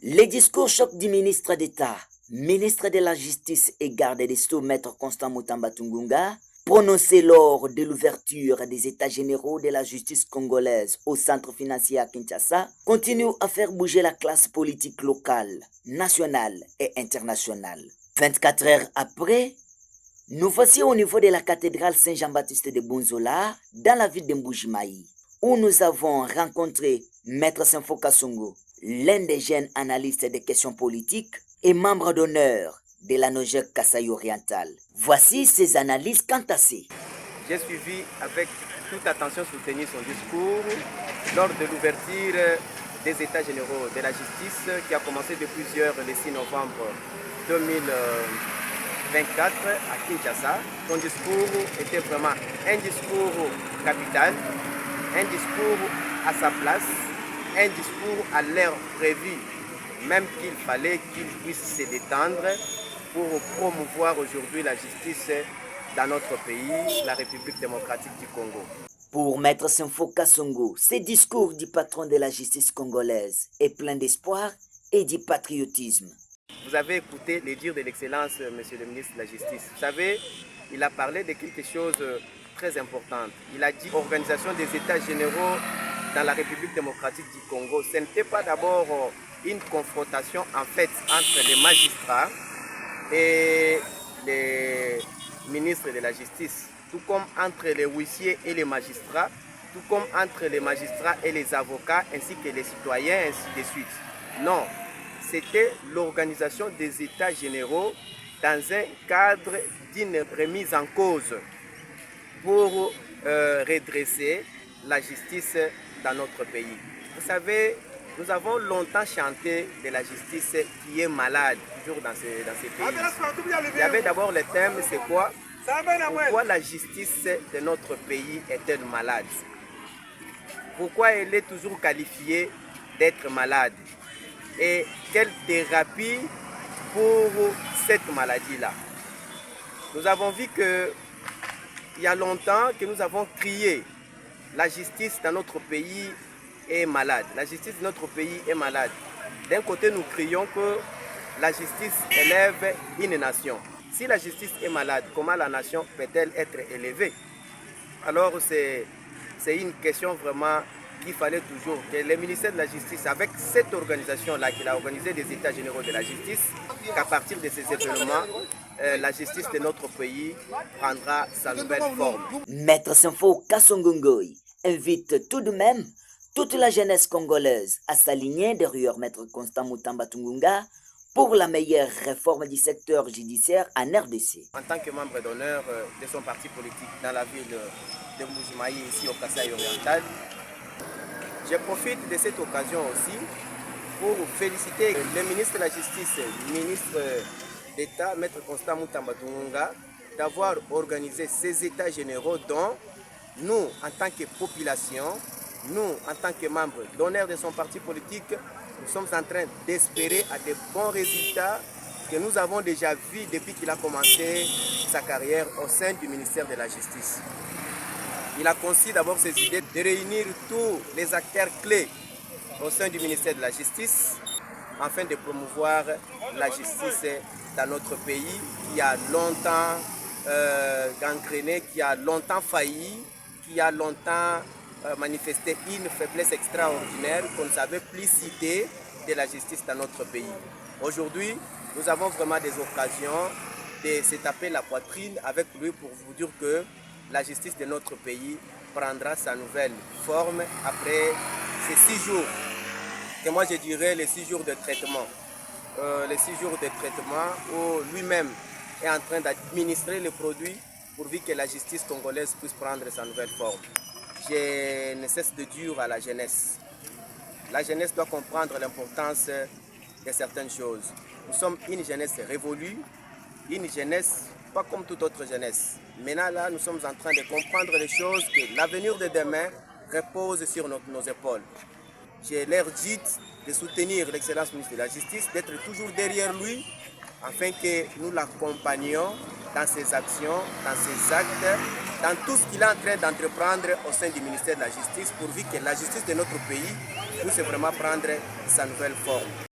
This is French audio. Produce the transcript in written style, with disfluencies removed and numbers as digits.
Les discours choc du ministre d'État, ministre de la Justice et garde des Sceaux, Maître Constant Mutamba Tungunga, prononcés lors de l'ouverture des États généraux de la justice congolaise au centre financier à Kinshasa, continuent à faire bouger la classe politique locale, nationale et internationale. 24 heures après, nous voici au niveau de la cathédrale Saint-Jean-Baptiste de Bonzola, dans la ville de Mbujimayi, où nous avons rencontré Maître Senfoka Songo, l'un des jeunes analystes des questions politiques et membre d'honneur de la Nogec Kasaï orientale. Voici ses analyses cantassées. J'ai suivi avec toute attention soutenu son discours lors de l'ouverture des États généraux de la justice qui a commencé depuis le 6 novembre 2024 à Kinshasa. Son discours était vraiment un discours capital, un discours à sa place, un discours à l'heure prévue, même qu'il fallait qu'il puisse se détendre pour promouvoir aujourd'hui la justice dans notre pays, la République démocratique du Congo. Pour Maître Senfoka Songo, ce discours du patron de la justice congolaise est plein d'espoir et du patriotisme. Vous avez écouté les dires de l'excellence, monsieur le ministre de la Justice. Vous savez, il a parlé de quelque chose de très important. Il a dit organisation des États généraux dans la République démocratique du Congo. Ce n'était pas d'abord une confrontation en fait entre les magistrats et les ministres de la Justice, tout comme entre les huissiers et les magistrats, tout comme entre les magistrats et les avocats, ainsi que les citoyens, ainsi de suite. Non, c'était l'organisation des États généraux dans un cadre d'une remise en cause pour redresser la justice dans notre pays. Vous savez, nous avons longtemps chanté de la justice qui est malade, toujours dans ces pays. Il y avait d'abord le thème, c'est quoi? Pourquoi la justice de notre pays est-elle malade? Pourquoi elle est toujours qualifiée d'être malade? Et quelle thérapie pour cette maladie-là? Nous avons vu qu'il y a longtemps que nous avons crié la justice dans notre pays est malade. La justice de notre pays est malade. D'un côté, nous crions que la justice élève une nation. Si la justice est malade, comment la nation peut-elle être élevée? Alors c'est une question vraiment qu'il fallait toujours que le ministère de la Justice, avec cette organisation-là qu'il a organisé des États généraux de la justice, qu'à partir de ces événements, la justice de notre pays prendra sa nouvelle forme. Maître Senfoka Songo invite tout de même toute la jeunesse congolaise à s'aligner derrière Maître Constant Mutamba Tungunga pour la meilleure réforme du secteur judiciaire en RDC. En tant que membre d'honneur de son parti politique dans la ville de Mbujimayi, ici au Kasaï oriental, je profite de cette occasion aussi pour féliciter le ministre de la Justice, le ministre d'État, Maître Constant Mutamba Tungunga, d'avoir organisé ces États généraux dont nous, en tant que population, nous, en tant que membres d'honneur de son parti politique, nous sommes en train d'espérer à de bons résultats que nous avons déjà vus depuis qu'il a commencé sa carrière au sein du ministère de la Justice. Il a conçu d'abord ses idées de réunir tous les acteurs clés au sein du ministère de la Justice afin de promouvoir la justice dans notre pays qui a longtemps gangréné, qui a longtemps failli, qui a longtemps manifesté une faiblesse extraordinaire qu'on ne savait plus citer de la justice dans notre pays. Aujourd'hui, nous avons vraiment des occasions de se taper la poitrine avec lui pour vous dire que la justice de notre pays prendra sa nouvelle forme après ces 6 jours, que moi je dirais les 6 jours de traitement. Les 6 jours de traitement où lui-même est en train d'administrer les produits pourvu que la justice congolaise puisse prendre sa nouvelle forme. Je ne cesse de dire à la jeunesse. La jeunesse doit comprendre l'importance de certaines choses. Nous sommes une jeunesse révolue, une jeunesse pas comme toute autre jeunesse. Maintenant là, nous sommes en train de comprendre les choses, que l'avenir de demain repose sur nos épaules. J'ai l'air dit de soutenir l'excellence ministre de la Justice, d'être toujours derrière lui, afin que nous l'accompagnions dans ses actions, dans ses actes, dans tout ce qu'il est en train d'entreprendre au sein du ministère de la Justice, pourvu que la justice de notre pays puisse vraiment prendre sa nouvelle forme.